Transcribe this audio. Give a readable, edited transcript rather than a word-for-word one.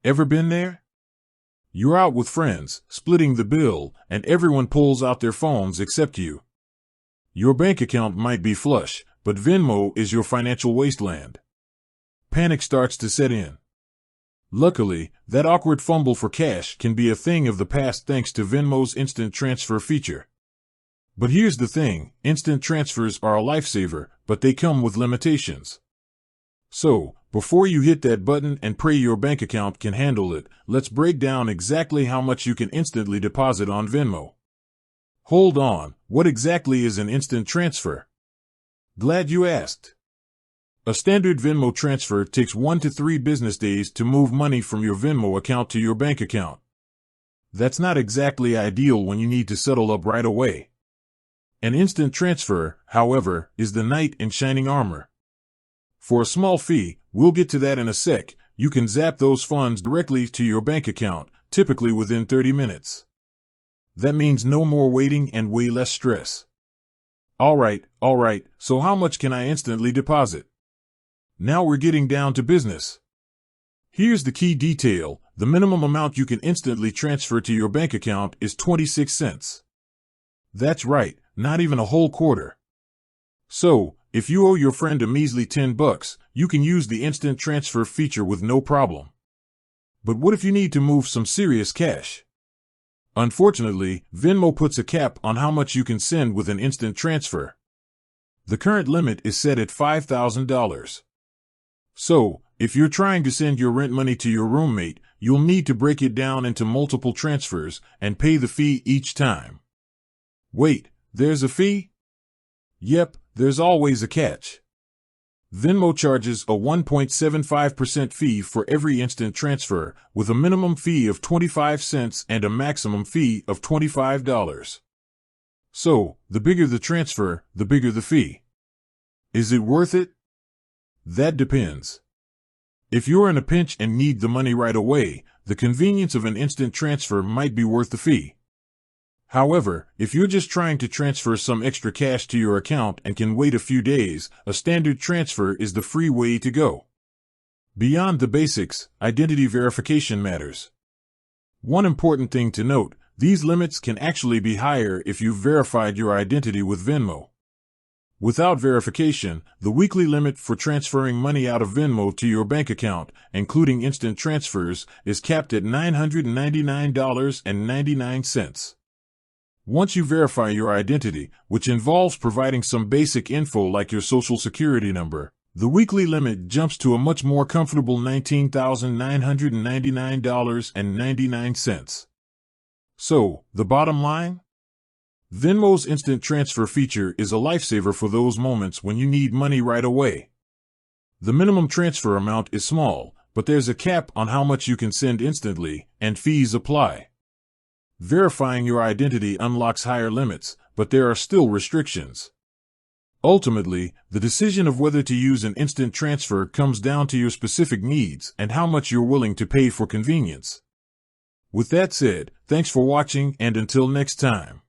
Ever been there? You're out with friends, splitting the bill, and everyone pulls out their phones except you. Your bank account might be flush, but Venmo is your financial wasteland. Panic starts to set in. Luckily, that awkward fumble for cash can be a thing of the past thanks to Venmo's instant transfer feature. But here's the thing, instant transfers are a lifesaver, but they come with limitations. So, before you hit that button and pray your bank account can handle it, let's break down exactly how much you can instantly deposit on Venmo. Hold on, what exactly is an instant transfer? Glad you asked. A standard Venmo transfer takes 1 to 3 business days to move money from your Venmo account to your bank account. That's not exactly ideal when you need to settle up right away. An instant transfer, however, is the knight in shining armor. For a small fee, we'll get to that in a sec, you can zap those funds directly to your bank account, typically within 30 minutes. That means no more waiting and way less stress. Alright, so how much can I instantly deposit? Now we're getting down to business. Here's the key detail, the minimum amount you can instantly transfer to your bank account is 26 cents. That's right, not even a whole quarter. So, if you owe your friend a measly $10, you can use the instant transfer feature with no problem. But what if you need to move some serious cash? Unfortunately, Venmo puts a cap on how much you can send with an instant transfer. The current limit is set at $5,000. So, if you're trying to send your rent money to your roommate, you'll need to break it down into multiple transfers and pay the fee each time. Wait, there's a fee? Yep, there's always a catch. Venmo charges a 1.75% fee for every instant transfer, with a minimum fee of 25 cents and a maximum fee of $25. So, the bigger the transfer, the bigger the fee. Is it worth it? That depends. If you're in a pinch and need the money right away, the convenience of an instant transfer might be worth the fee. However, if you're just trying to transfer some extra cash to your account and can wait a few days, a standard transfer is the free way to go. Beyond the basics, identity verification matters. One important thing to note, these limits can actually be higher if you've verified your identity with Venmo. Without verification, the weekly limit for transferring money out of Venmo to your bank account, including instant transfers, is capped at $999.99. Once you verify your identity, which involves providing some basic info like your social security number, the weekly limit jumps to a much more comfortable $19,999.99. So, the bottom line? Venmo's instant transfer feature is a lifesaver for those moments when you need money right away. The minimum transfer amount is small, but there's a cap on how much you can send instantly, and fees apply. Verifying your identity unlocks higher limits, but there are still restrictions. Ultimately, the decision of whether to use an instant transfer comes down to your specific needs and how much you're willing to pay for convenience. With that said, thanks for watching and until next time.